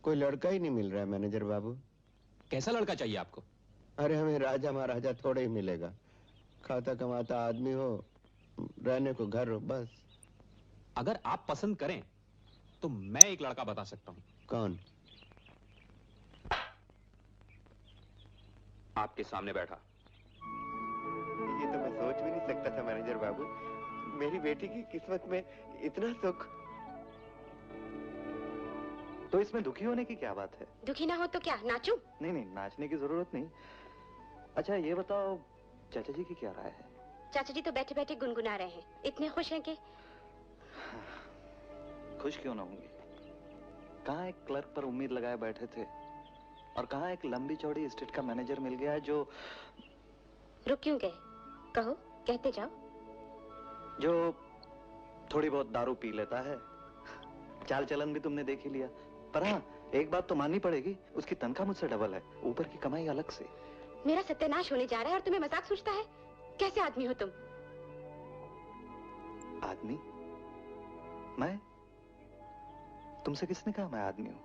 कोई लड़का ही नहीं मिल रहा है मैनेजर बाबू। कैसा लड़का चाहिए आपको? अरे हमें राजा महाराजा थोड़े ही मिलेगा। खाता कमाता आदमी हो, रहने को घर हो, बस। अगर आप पसंद करें तो मैं एक लड़का बता सकता हूं। कौन? आपके सामने बैठा। ये तो मैं सोच भी नहीं सकता था मैनेजर बाबू। मेरी बेटी की किस्मत में इतना सुख। तो इसमें दुखी होने की क्या बात है? दुखी ना हो तो क्या, नाचूं? नहीं नहीं, नाचने की जरूरत नहीं। अच्छा ये बताओ, चाचा जी की क्या राय है? चाचा जी तो बैठे बैठे गुनगुना रहे हैं, इतने खुश हैं कि। खुश क्यों ना होंगे? कहाँ एक क्लर्क पर उम्मीद लगाए बैठे थे और कहाँ एक लंबी चौड़ी स्टेट का मैनेजर मिल गया जो। रुक क्यों गए? कहो, कहते जाओ। जो थोड़ी बहुत दारू पी लेता है। चाल चलन भी तुमने देख ही लिया। पर हाँ, एक बात तो माननी पड़ेगी, उसकी तनख्वाह मुझसे डबल है, ऊपर की कमाई अलग से। मेरा सत्यानाश होने जा रहा है और तुम्हें मजाक सूझता है? कैसे आदमी हो तुम? आदमी? मैं? तुमसे किसने कहा मैं आदमी हूं?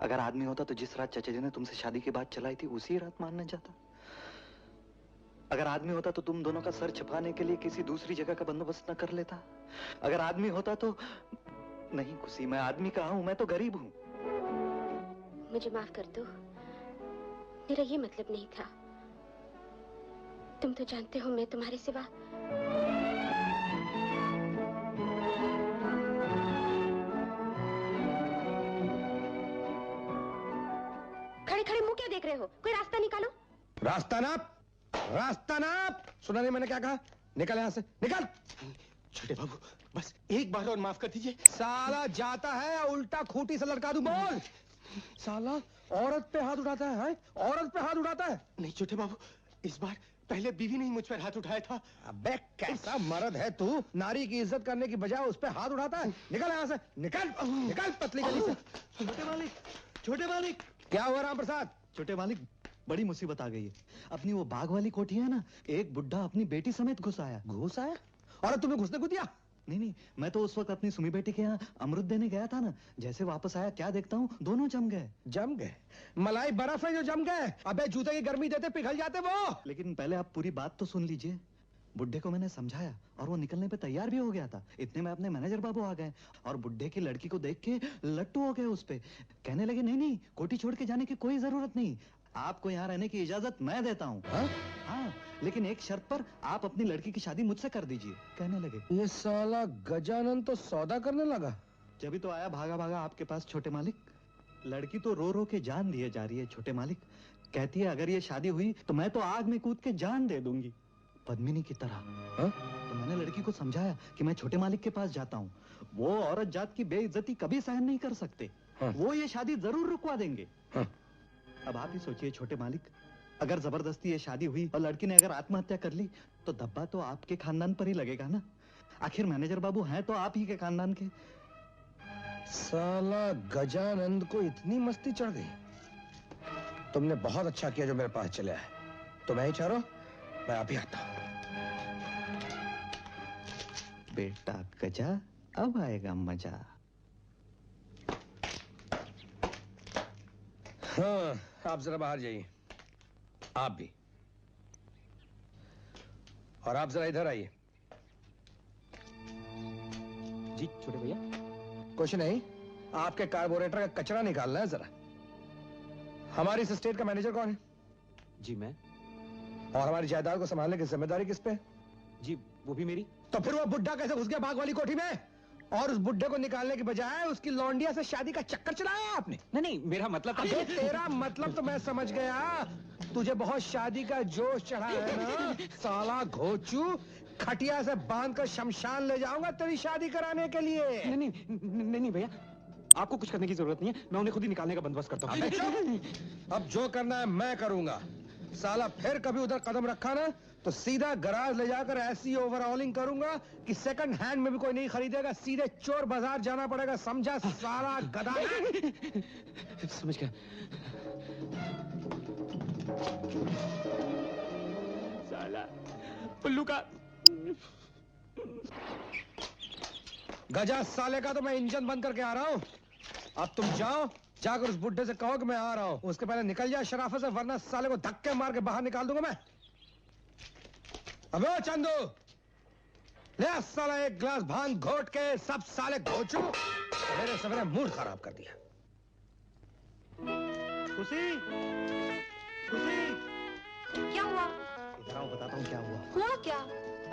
अगर आदमी होता तो जिस रात चाचा जी ने तुमसे शादी की बात चलाई थी उसी रात मानने जाता। अगर आदमी होता तो तुम दोनों का सर छुपाने के लिए किसी दूसरी जगह का बंदोबस्त न कर लेता। अगर आदमी होता तो। नहीं खुशी, मैं आदमी कहाँ हूं, मैं तो गरीब हूं। मुझे माफ कर दो, मेरा ये मतलब नहीं था। तुम तो जानते हो मैं तुम्हारे सिवा। खड़े खड़े मुंह क्या देख रहे हो? कोई रास्ता निकालो। रास्ता नाप, रास्ता नाप। सुना नहीं मैंने क्या कहा? निकल यहां से, निकल। छोटे बाबू, बस एक बार और माफ कर दीजिए। साला जाता है या उल्टा खूंटी से लटका दूं? बोल। साला औरत पे हाथ उठाता है? औरत पे हाथ उठाता है? नहीं छोटे बाबू, इस बार पहले बीवी ने ही मुझ पर हाथ उठाया था। अबे कैसा मर्द है तू, नारी की इज्जत करने की बजाय उस पे हाथ उठाता है? निकल यहां से, निकल, निकल पतली गली से। छोटे मालिक, छोटे मालिक। क्या हुआ राम प्रसाद? छोटे मालिक, बड़ी मुसीबत आ गई है। अपनी वो बाग वाली कोठी है ना, एक बुड्ढा अपनी बेटी समेत घुस आया। घुस आया? और तुम्हें घुसने को दिया? नहीं नहीं, मैं तो उस वक्त अपनी सुमी बेटी के यहाँ अमृत देने गया था ना। जैसे वापस आया क्या देखता हूँ, दोनों जम गए। जम गए? मलाई बर्फ है जो जम गए? अबे जूते की गर्मी देते पिघल जाते वो। लेकिन पहले आप पूरी बात तो सुन लीजिए। बुड्ढे को मैंने समझाया और वो निकलने पे तैयार भी हो गया था। इतने में अपने मैनेजर बाबू आ गए और बुड्ढे की लड़की को देख के लट्टू हो गए उस पे। कहने लगे नहीं नहीं, कोठी छोड़ के जाने की कोई जरूरत नहीं, आपको यहाँ रहने की इजाजत मैं देता हूँ। हाँ, लेकिन एक शर्त पर, आप अपनी लड़की की शादी मुझसे कर दीजिए, कहने लगे। ये साला गजानन तो सौदा करने लगा। जब तो आया भागा भागा आपके पास छोटे मालिक। लड़की तो रो रो के जान दिए जा रही है छोटे मालिक। कहती है अगर ये शादी हुई तो मैं तो आग में कूद के जान दे दूंगी, पद्मिनी की तरह। तो मैंने लड़की को समझाया कि मैं छोटे मालिक के पास जाता हूँ, वो औरत जात की बेइज्जती कभी सहन नहीं कर सकते। वो ये शादी जरूर रुकवा देंगे। अब आप ही सोचिए छोटे मालिक, अगर जबरदस्ती ये शादी हुई और लड़की ने अगर आत्महत्या कर ली तो धब्बा तो आपके खानदान पर ही लगेगा ना। आखिर मैनेजर बाबू हैं तो आप ही के खानदान के। साला गजानंद को इतनी मस्ती चढ़ गई। तुमने बहुत अच्छा किया जो मेरे पास चले आए। तो मैं ही ठहरो, मैं अभी आता हूं। बेटा गजा, अब आएगा मजा। हाँ, आप जरा बाहर जाइए। आप भी। और आप जरा इधर आइए। जी छोटे भैया। कुछ नहीं, आपके कार्बोरेटर का कचरा निकालना है जरा। हमारी इस स्टेट का मैनेजर कौन है? जी मैं। और हमारी जायदाद को संभालने की जिम्मेदारी किस पे है? जी वो भी मेरी। तो फिर वो बुड्ढा कैसे घुस गया बाग वाली कोठी में? और उस बुड्ढे को निकालने की बजाय उसकी लौंडिया से शादी का चक्कर चलाया आपने। नहीं नहीं, मेरा मतलब था। अबे तेरा मतलब तो मैं समझ गया, तुझे बहुत शादी का जोश चढ़ा है ना। साला घोचू, खटिया से बांधकर शमशान ले जाऊंगा तेरी शादी कराने के लिए। नहीं नहीं नहीं नहीं भैया, आपको कुछ करने की जरूरत नहीं है, मैं उन्हें खुद ही निकालने का बंदोबस्त करता हूँ। अब जो करना है मैं करूंगा। साला फिर कभी उधर कदम रखा ना तो सीधा गराज ले जाकर ऐसी ओवरऑलिंग करूंगा कि सेकंड हैंड में भी कोई नहीं खरीदेगा। सीधे चोर बाजार जाना पड़ेगा, समझा साला गधा। समझ गया। साला उल्लू का गजा साले का तो मैं इंजन बंद करके आ रहा हूं। अब तुम जाओ, जाकर उस बुड्ढे से कहो कि मैं आ रहा हूँ। उसके पहले निकल जाए शराफत से, वरना साले को धक्के मार के बाहर निकाल दूंगा मैं। अबे ओ चंदू, ले आ साला एक गिलास भांग घोट के, सब साले घोचू। मेरे सवेरे मूड खराब कर दिया। खुशी, खुशी, क्या हुआ? इधर आओ, बताता हूँ क्या हुआ। हुआ क्या?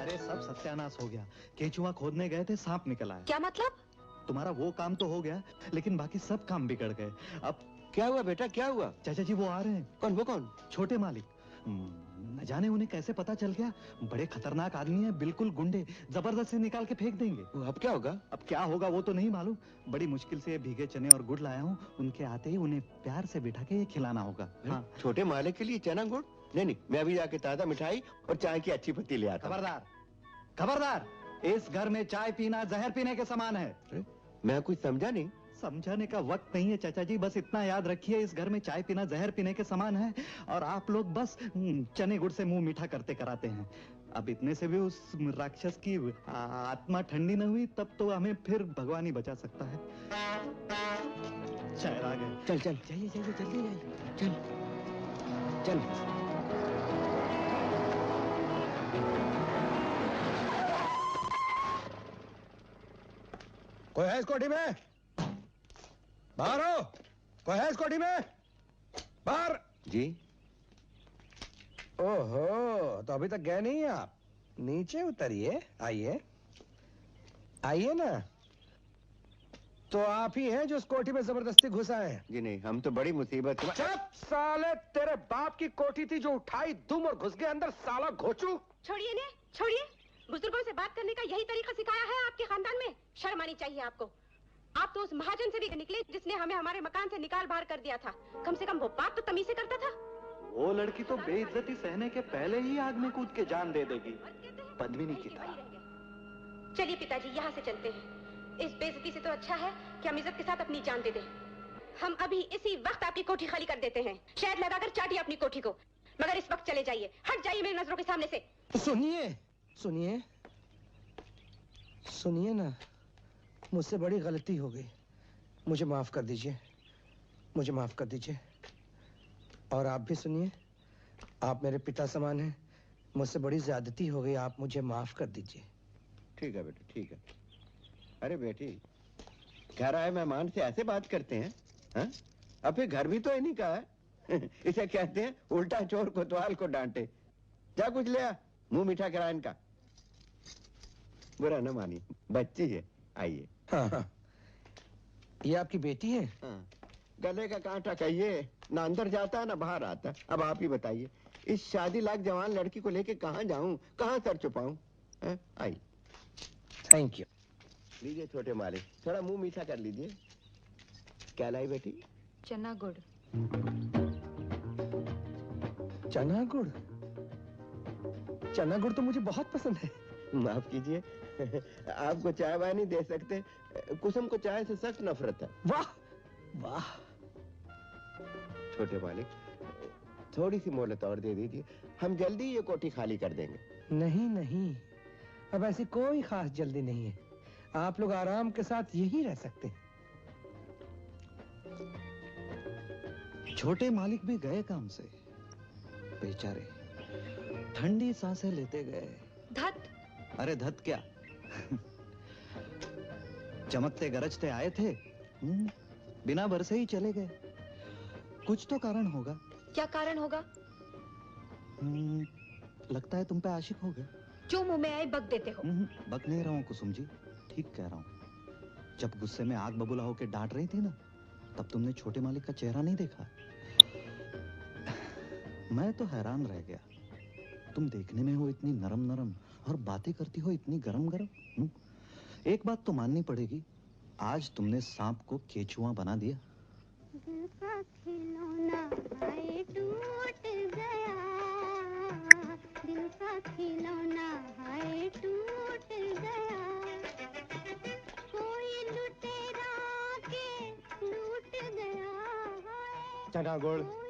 अरे सब सत्यानाश हो गया। केचुआ खोदने गए थे, सांप निकल आया। क्या मतलब? तुम्हारा वो काम तो हो गया, लेकिन बाकी सब काम बिगड़ गए। अब क्या हुआ बेटा, क्या हुआ? चाचा जी वो आ रहे हैं। कौन, वो कौन? छोटे मालिक। न जाने उन्हें कैसे पता चल गया। बड़े खतरनाक आदमी हैं, बिल्कुल गुंडे। जबरदस्ती निकाल के फेंक देंगे। अब क्या होगा? अब क्या होगा वो तो नहीं मालूम। बड़ी मुश्किल से भीगे चने और गुड़ लाया हूँ। उनके आते ही उन्हें प्यार से बिठा के ये खिलाना होगा। हाँ। छोटे मालिक के लिए चना गुड़? नहीं नहीं, मैं अभी जाके ताजा मिठाई और चाय की अच्छी पत्ती ले आता हूं। खबरदार, खबरदार, इस घर में चाय पीना जहर पीने के समान है। अरे, मैं कुछ समझा नहीं। समझाने का वक्त नहीं है चाचा जी, बस इतना याद रखिए, इस घर में चाय पीना जहर पीने के समान है। और आप लोग बस चने गुड़ से मुंह मीठा करते कराते हैं। अब इतने से भी उस राक्षस की आत्मा ठंडी न हुई, तब तो हमें फिर भगवान ही बचा सकता है। शायर आ गए। चल चल, जाइए जाइए, जल्दी जाइए। चल चल। कोई है इस कोठी में? बाहर हो। कोई है इस कोठी में? बाहर। जी। ओहो, तो अभी तक गए नहीं आप? नीचे उतरिए, आइए आइए ना। तो आप ही हैं जो उस कोठी में जबरदस्ती घुस आए हैं? जी नहीं, हम तो बड़ी मुसीबत में। चुप साले, तेरे बाप की कोठी थी जो उठाई दुम और घुस गए अंदर, साला घोचू। छोड़िए ने, छोड़िए। बुजुर्गों से बात करने का यही तरीका सिखाया है आपके खानदान में? शर्म आनी चाहिए आपको। आप तो उस महाजन से भी निकले जिसने हमें हमारे मकान से निकाल बाहर कर दिया था। कम से कम वो बात तो तमीज से करता था। वो लड़की तो बेइज्जती सहने के पहले ही आग में कूद के जान दे देगी, पद्मिनी की तरह। चलिए पिताजी, यहाँ से चलते हैं। इस बेइज्जती से तो अच्छा है कि हम इज्जत के साथ अपनी जान दे दें। हम अभी इसी वक्त आपकी कोठी खाली कर देते हैं। शहद लगाकर चाटिए अपनी कोठी को, मगर इस वक्त चले जाइए, हट जाइए मेरी नजरों के सामने से। सुनिए सुनिए सुनिए ना, मुझसे बड़ी गलती हो गई, मुझे माफ कर दीजिए, मुझे माफ कर दीजिए। और आप भी सुनिए, आप मेरे पिता समान हैं, मुझसे बड़ी ज्यादती हो गई, आप मुझे माफ कर दीजिए। ठीक है बेटा, ठीक है। अरे बेटी, घर आए मेहमान से ऐसे बात करते हैं? हाँ? अब फिर घर भी तो इन्हीं का है। इसे कहते हैं उल्टा चोर कोतवाल को डांटे। जा कुछ ले आ, मुंह मीठा करा इनका। बुरा न मानिए, बच्ची है। आइए। हाँ हाँ, ये आपकी बेटी है? हाँ, गले का कांटा कहिए, ना अंदर जाता है ना बाहर आता। अब आप ही बताइए, इस शादी लायक जवान लड़की को लेके कहाँ जाऊं, कहाँ सर छुपाऊं? आइए। Thank you. लीजिए छोटे मालिक, थोड़ा मुंह मीठा कर लीजिए। क्या लाई बेटी? चना गुड़। चना गुड़? चना गुड़ तो मुझे बहुत पसंद है। माफ कीजिए, आपको चाय वाय नहीं दे सकते। कुसुम को चाय से सख्त नफरत है। वाह वाह। छोटे मालिक, थोड़ी सी मोहलत और दे दीजिए, हम जल्दी ये कोठी खाली कर देंगे। नहीं नहीं, अब ऐसी कोई खास जल्दी नहीं है, आप लोग आराम के साथ यहीं रह सकते हैं। छोटे मालिक भी गए काम से, बेचारे ठंडी सांसें लेते गए। धत। अरे धत क्या, चमकते गरजते आए थे, बिना बरसे ही चले गए। कुछ तो कारण होगा। क्या कारण होगा? लगता है तुम पे आशिक हो गए। जो मुंह में आए बक देते हो। बक नहीं रहा हूँ कुसुम जी, ठीक कह रहा हूँ। जब गुस्से में आग बबूला होकर डांट रही थी ना, तब तुमने छोटे मालिक का चेहरा नहीं देखा? मैं तो हैरान रह गया। तुम देखने में हो इतनी नरम नरम और बातें करती हो इतनी गरम गरम। एक बात तो माननी पड़ेगी, आज तुमने सांप को केचुआ बना दिया। दिल का खिलौना हाय टूट गया, दिल का खिलौना हाय टूट गया, कोई लुटेरा के लूट गया हाय। चना गुड़। कोई